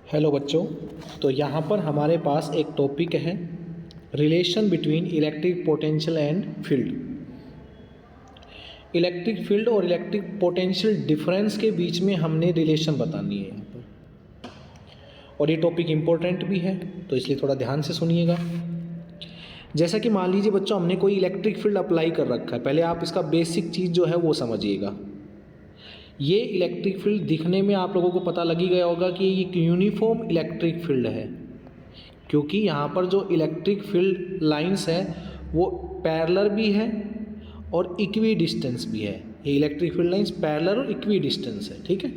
Hello बच्चों, तो यहाँ पर हमारे पास एक टॉपिक है relation between electric potential and field. Electric field और इलेक्ट्रिक पोटेंशियल डिफरेंस के बीच में हमने रिलेशन बतानी है यहाँ पर, और ये टॉपिक इम्पोर्टेंट भी है, तो इसलिए थोड़ा ध्यान से सुनिएगा। जैसा कि मान लीजिए बच्चों, हमने कोई इलेक्ट्रिक फील्ड अप्लाई कर रखा है। पहले आप इसका बेसिक चीज़ जो है वो समझिएगा। ये इलेक्ट्रिक फील्ड दिखने में आप लोगों को पता लग ही गया होगा कि ये एक यूनिफॉर्म इलेक्ट्रिक फील्ड है, क्योंकि यहाँ पर जो इलेक्ट्रिक फील्ड लाइंस है वो पैरेलल भी है और इक्वी डिस्टेंस भी है। ये इलेक्ट्रिक फील्ड लाइंस पैरेलल और इक्वी डिस्टेंस है, ठीक है।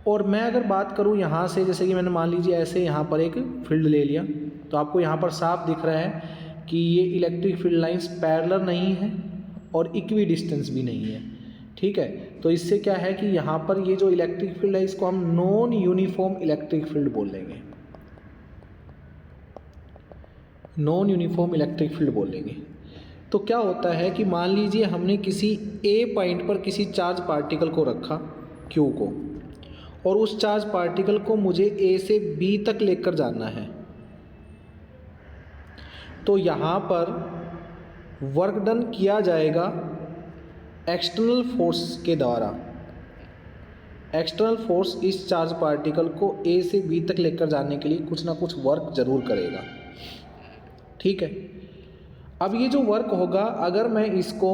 और मैं अगर बात करूँ यहाँ से, जैसे कि मैंने मान लीजिए ऐसे यहाँ पर एक फील्ड ले लिया, तो आपको यहाँ पर साफ दिख रहा है कि ये इलेक्ट्रिक फील्ड लाइंस पैरेलल नहीं है और इक्वी डिस्टेंस भी नहीं है, ठीक है। तो इससे क्या है कि यहाँ पर ये जो इलेक्ट्रिक फील्ड है इसको हम नॉन यूनिफॉर्म इलेक्ट्रिक फील्ड बोलेंगे, नॉन यूनिफॉर्म इलेक्ट्रिक फील्ड बोलेंगे। तो क्या होता है कि मान लीजिए हमने किसी ए पॉइंट पर किसी चार्ज पार्टिकल को रखा, क्यू को, और उस चार्ज पार्टिकल को मुझे ए से बी तक लेकर जाना है। तो यहाँ पर वर्क डन किया जाएगा एक्सटर्नल फोर्स के द्वारा। एक्सटर्नल फोर्स इस चार्ज पार्टिकल को ए से बी तक लेकर जाने के लिए कुछ ना कुछ वर्क जरूर करेगा, ठीक है। अब ये जो वर्क होगा, अगर मैं इसको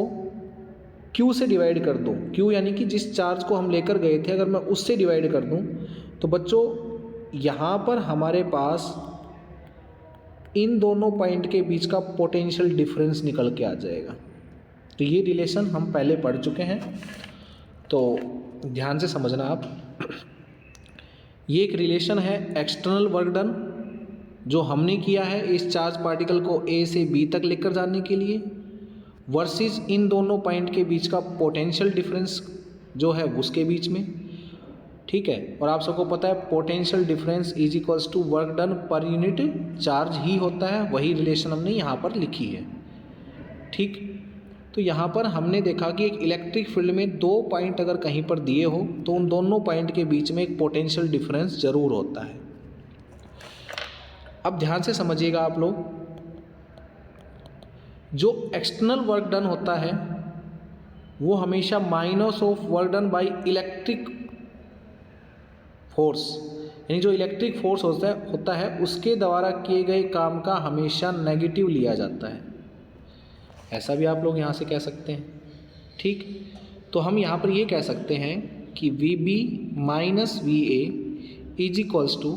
Q से डिवाइड कर दूं, Q यानी कि जिस चार्ज को हम लेकर गए थे, अगर मैं उससे डिवाइड कर दूं, तो बच्चों यहाँ पर हमारे पास इन दोनों पॉइंट के बीच का पोटेंशियल डिफरेंस निकल के आ जाएगा। तो ये रिलेशन हम पहले पढ़ चुके हैं, तो ध्यान से समझना आप। ये एक रिलेशन है एक्सटर्नल वर्क डन जो हमने किया है इस चार्ज पार्टिकल को ए से बी तक लेकर जाने के लिए, वर्सेस इन दोनों पॉइंट के बीच का पोटेंशियल डिफरेंस जो है उसके बीच में, ठीक है। और आप सबको पता है potential difference is equals to work done per unit charge ही होता है। वही रिलेशन हमने यहाँ पर लिखी है, ठीक। तो यहाँ पर हमने देखा कि एक इलेक्ट्रिक फील्ड में दो पॉइंट अगर कहीं पर दिए हो तो उन दोनों पॉइंट के बीच में एक पोटेंशियल डिफरेंस जरूर होता है। अब ध्यान से समझिएगा आप लोग, जो एक्सटर्नल वर्क डन होता है वो हमेशा minus of work done by electric force, यानी जो इलेक्ट्रिक फोर्स होता है उसके द्वारा किए गए काम का हमेशा नेगेटिव लिया जाता है। ऐसा भी आप लोग यहाँ से कह सकते हैं, ठीक। तो हम यहाँ पर ये कह सकते हैं कि VB minus VA is equals to,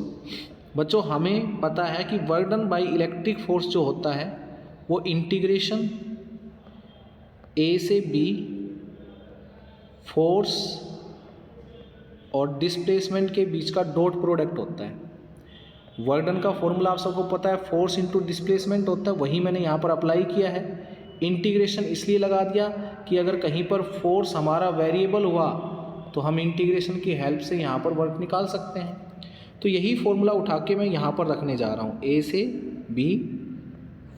बच्चों हमें पता है कि work done by electric force जो होता है वो इंटीग्रेशन A से B फोर्स और डिस्प्लेसमेंट के बीच का डॉट प्रोडक्ट होता है। वर्क डन का फॉर्मूला आप सबको पता है, फोर्स इंटू डिस्प्लेसमेंट होता है, वही मैंने यहाँ पर अप्लाई किया है। इंटीग्रेशन इसलिए लगा दिया कि अगर कहीं पर फोर्स हमारा वेरिएबल हुआ तो हम इंटीग्रेशन की हेल्प से यहाँ पर वर्क निकाल सकते हैं। तो यही फॉर्मूला उठा के मैं यहाँ पर रखने जा रहा हूँ, A से B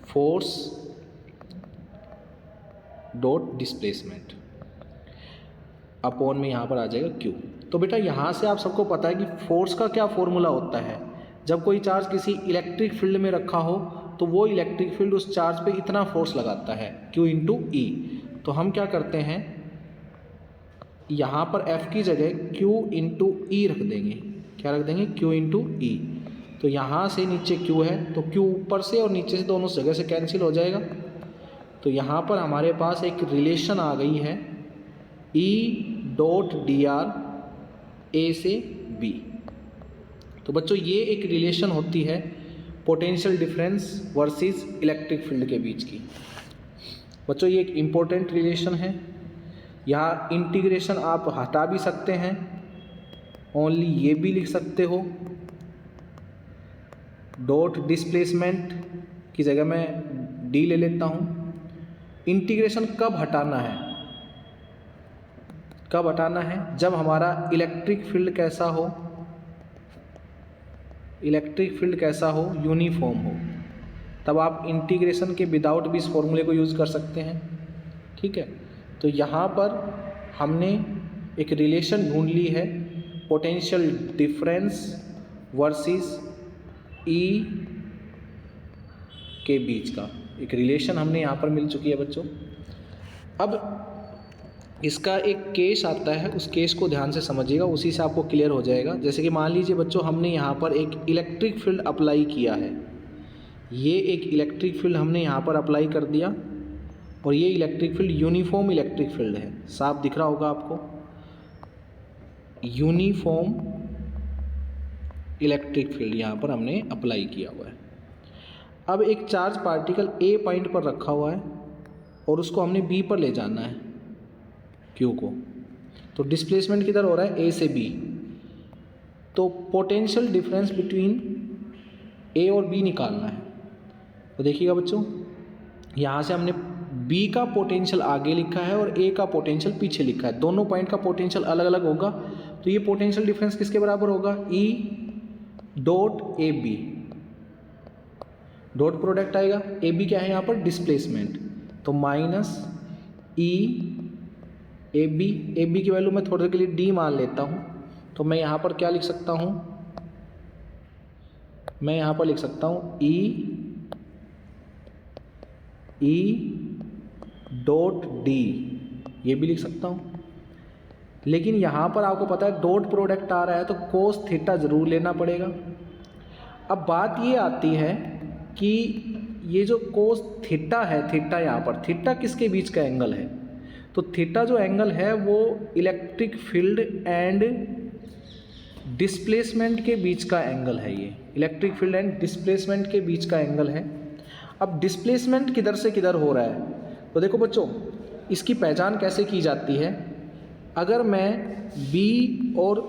force dot displacement upon में यहाँ पर आ जाएगा Q। तो बेटा यहाँ से आप सबको पता है कि फोर्स का क्या फॉर्मूला होता है। जब कोई चार्ज किसी इलेक्ट्रिक फील्ड में रखा हो तो वो इलेक्ट्रिक फील्ड उस चार्ज पे इतना फोर्स लगाता है, Q इंटू E। तो हम क्या करते हैं, यहाँ पर F की जगह Q इंटू E रख देंगे। क्या रख देंगे, Q इंटू E। तो यहाँ से नीचे Q है तो Q ऊपर से और नीचे से दोनों जगह से कैंसिल हो जाएगा। तो यहाँ पर हमारे पास एक रिलेशन आ गई है E डॉट dr A से B। तो बच्चों ये एक रिलेशन होती है potential difference versus electric field के बीच की। बच्चों ये एक इम्पोर्टेंट रिलेशन है। यहाँ इंटीग्रेशन आप हटा भी सकते हैं, ओनली ये भी लिख सकते हो। डॉट डिस्प्लेसमेंट की जगह मैं D ले लेता हूँ। इंटीग्रेशन कब हटाना है, कब हटाना है, जब हमारा इलेक्ट्रिक फील्ड कैसा हो, इलेक्ट्रिक फील्ड कैसा हो, यूनिफॉर्म हो, तब आप इंटीग्रेशन के विदाउट भी इस फॉर्मूले को यूज़ कर सकते हैं, ठीक है। तो यहाँ पर हमने एक रिलेशन ढूंढ ली है पोटेंशियल डिफरेंस वर्सेस ई के बीच का एक रिलेशन हमने यहाँ पर मिल चुकी है बच्चों। अब इसका एक केस आता है, उस केस को ध्यान से समझिएगा, उसी से आपको क्लियर हो जाएगा। जैसे कि मान लीजिए बच्चों हमने यहाँ पर एक इलेक्ट्रिक फील्ड अप्लाई किया है, ये एक इलेक्ट्रिक फील्ड हमने यहाँ पर अप्लाई कर दिया और ये electric field uniform electric field है, साफ दिख रहा होगा आपको, यूनिफॉर्म इलेक्ट्रिक फील्ड यहाँ पर हमने अप्लाई किया हुआ है। अब एक चार्ज पार्टिकल ए पॉइंट पर रखा हुआ है और उसको हमने बी पर ले जाना है, क्यू को। तो डिस्प्लेसमेंट किधर हो रहा है, ए से बी। तो पोटेंशियल डिफरेंस बिटवीन ए और बी निकालना है। तो देखिएगा बच्चों, यहाँ से हमने बी का पोटेंशियल आगे लिखा है और ए का पोटेंशियल पीछे लिखा है, दोनों पॉइंट का पोटेंशियल अलग अलग होगा। तो ये पोटेंशियल डिफरेंस किसके बराबर होगा, E dot A B, dot product आएगा। ए बी क्या है यहाँ पर, डिस्प्लेसमेंट, तो minus E A B value वैल्यू मैं थोड़ी देर के लिए डी मान लेता हूँ। तो मैं यहाँ पर क्या लिख सकता हूँ, मैं यहाँ पर लिख सकता हूँ ई डॉट डी, ये भी लिख सकता हूँ। लेकिन यहाँ पर आपको पता है डॉट प्रोडक्ट आ रहा है तो कोस थीटा ज़रूर लेना पड़ेगा। अब बात ये आती है कि ये जो कोस थीटा है, थीटा यहाँ पर, थीटा किसके बीच का एंगल है, तो थीटा जो एंगल है वो इलेक्ट्रिक फील्ड एंड डिस्प्लेसमेंट के बीच का एंगल है। ये इलेक्ट्रिक फील्ड एंड डिस्प्लेसमेंट के बीच का एंगल है। अब डिस्प्लेसमेंट किधर से किधर हो रहा है, तो देखो बच्चों इसकी पहचान कैसे की जाती है। अगर मैं बी और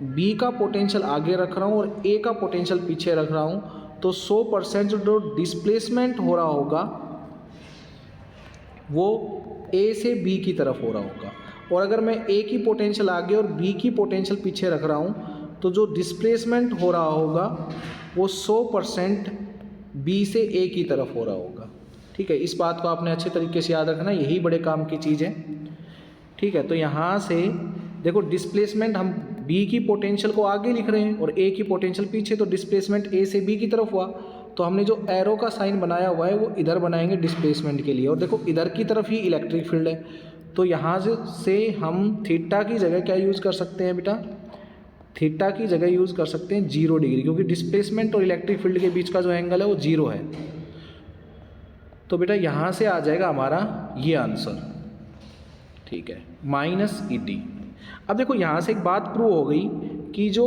बी का पोटेंशियल आगे रख रहा हूँ और ए का पोटेंशियल पीछे रख रहा हूँ, तो 100% जो डिस्प्लेसमेंट हो रहा होगा वो ए से बी की तरफ हो रहा होगा। और अगर मैं ए की पोटेंशियल आगे और बी की पोटेंशियल पीछे रख रहा हूँ तो जो डिस्प्लेसमेंट हो रहा होगा वो 100% बी से ए की तरफ हो रहा होगा। ठीक है, इस बात को आपने अच्छे तरीके से याद रखना, यही बड़े काम की चीज़ है। ठीक है, तो यहाँ से देखो डिस्प्लेसमेंट हम बी की पोटेंशियल को आगे लिख रहे हैं और ए की पोटेंशियल पीछे, तो डिस्प्लेसमेंट ए से बी की तरफ हुआ। तो हमने जो एरो का साइन बनाया हुआ है वो इधर बनाएंगे डिस्प्लेसमेंट के लिए, और देखो इधर की तरफ ही इलेक्ट्रिक फील्ड है। तो यहाँ से हम थीटा की जगह क्या यूज़ कर सकते हैं बेटा, थीटा की जगह यूज़ कर सकते हैं 0 डिग्री, क्योंकि डिस्प्लेसमेंट और इलेक्ट्रिक फील्ड के बीच का जो एंगल है वो 0 है। तो बेटा यहाँ से आ जाएगा हमारा ये आंसर। ठीक है, -ED। अब देखो यहाँ से एक बात प्रूव हो गई कि जो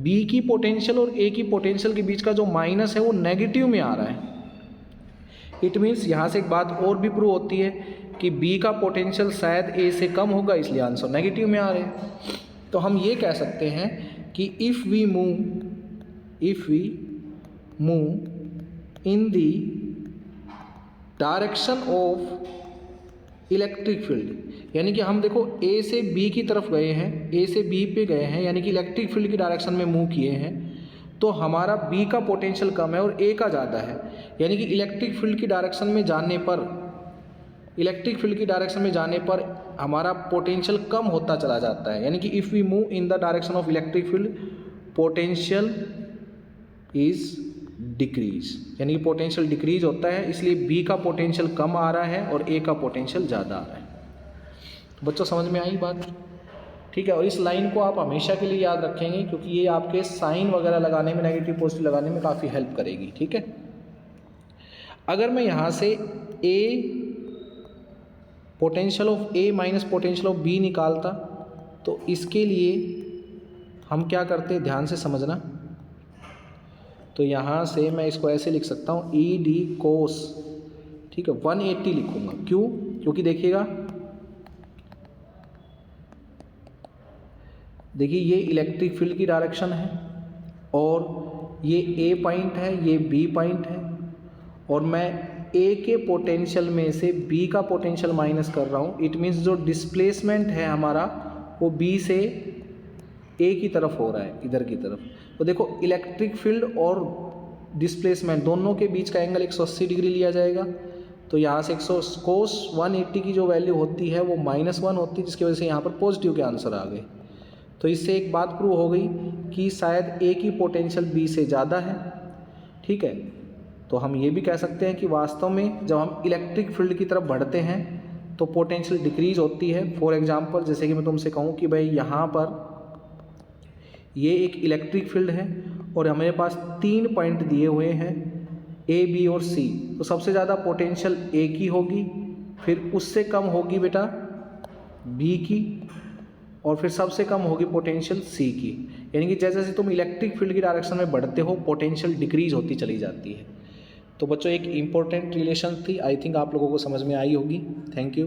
B की पोटेंशियल और A की पोटेंशियल के बीच का जो माइनस है वो नेगेटिव में आ रहा है। इट मीन्स यहाँ से एक बात और भी प्रूव होती है कि B का पोटेंशियल शायद A से कम होगा, इसलिए आंसर नेगेटिव में आ रहे हैं। तो हम ये कह सकते हैं कि if we move in the direction of electric field, यानी कि हम देखो ए से बी की तरफ गए हैं, ए से बी पे गए हैं, यानी कि इलेक्ट्रिक फील्ड की डायरेक्शन में मूव किए हैं, तो हमारा बी का पोटेंशियल कम है और ए का ज़्यादा है। यानी कि इलेक्ट्रिक फील्ड की डायरेक्शन में जाने पर हमारा पोटेंशियल कम होता चला जाता है। यानी कि if we move in the direction of electric field potential is decrease, यानी कि पोटेंशियल डिक्रीज होता है, इसलिए बी का पोटेंशियल कम आ रहा है और ए का पोटेंशियल ज़्यादा आ रहा है। बच्चों समझ में आई बात? ठीक है, और इस लाइन को आप हमेशा के लिए याद रखेंगे क्योंकि ये आपके साइन वगैरह लगाने में, नेगेटिव पॉजिटिव लगाने में काफ़ी हेल्प करेगी। ठीक है, अगर मैं यहाँ से A potential of A minus potential of B निकालता तो इसके लिए हम क्या करते, ध्यान से समझना। तो यहाँ से मैं इसको ऐसे लिख सकता हूँ ई डी कोस, ठीक है, 180 लिखूँगा। क्यों? क्योंकि देखिएगा, देखिए ये इलेक्ट्रिक फील्ड की डायरेक्शन है और ये ए पॉइंट है, ये बी पॉइंट है, और मैं ए के पोटेंशियल में से बी का पोटेंशियल माइनस कर रहा हूँ। इट मीन्स जो डिस्प्लेसमेंट है हमारा वो बी से ए की तरफ हो रहा है, इधर की तरफ। तो देखो इलेक्ट्रिक फील्ड और डिस्प्लेसमेंट दोनों के बीच का एंगल 180 डिग्री लिया जाएगा। तो यहाँ से कोस 180 की जो वैल्यू होती है वो -1 होती है, जिसकी वजह से यहाँ पर पॉजिटिव के आंसर आ गए। तो इससे एक बात प्रूव हो गई कि शायद ए की पोटेंशियल बी से ज़्यादा है। ठीक है, तो हम ये भी कह सकते हैं कि वास्तव में जब हम इलेक्ट्रिक फील्ड की तरफ बढ़ते हैं तो पोटेंशियल डिक्रीज होती है। फॉर एग्जांपल जैसे कि मैं तुमसे कहूँ कि भाई यहाँ पर ये एक इलेक्ट्रिक फील्ड है और हमारे पास 3 पॉइंट दिए हुए हैं ए, बी और सी, तो सबसे ज़्यादा पोटेंशियल ए की होगी, फिर उससे कम होगी बेटा बी की, और फिर सबसे कम होगी पोटेंशियल सी की। यानी कि जैसे जैसे तुम इलेक्ट्रिक फील्ड की डायरेक्शन में बढ़ते हो पोटेंशियल डिक्रीज होती चली जाती है। तो बच्चों एक इम्पोर्टेंट रिलेशन थी, आई थिंक आप लोगों को समझ में आई होगी। Thank you.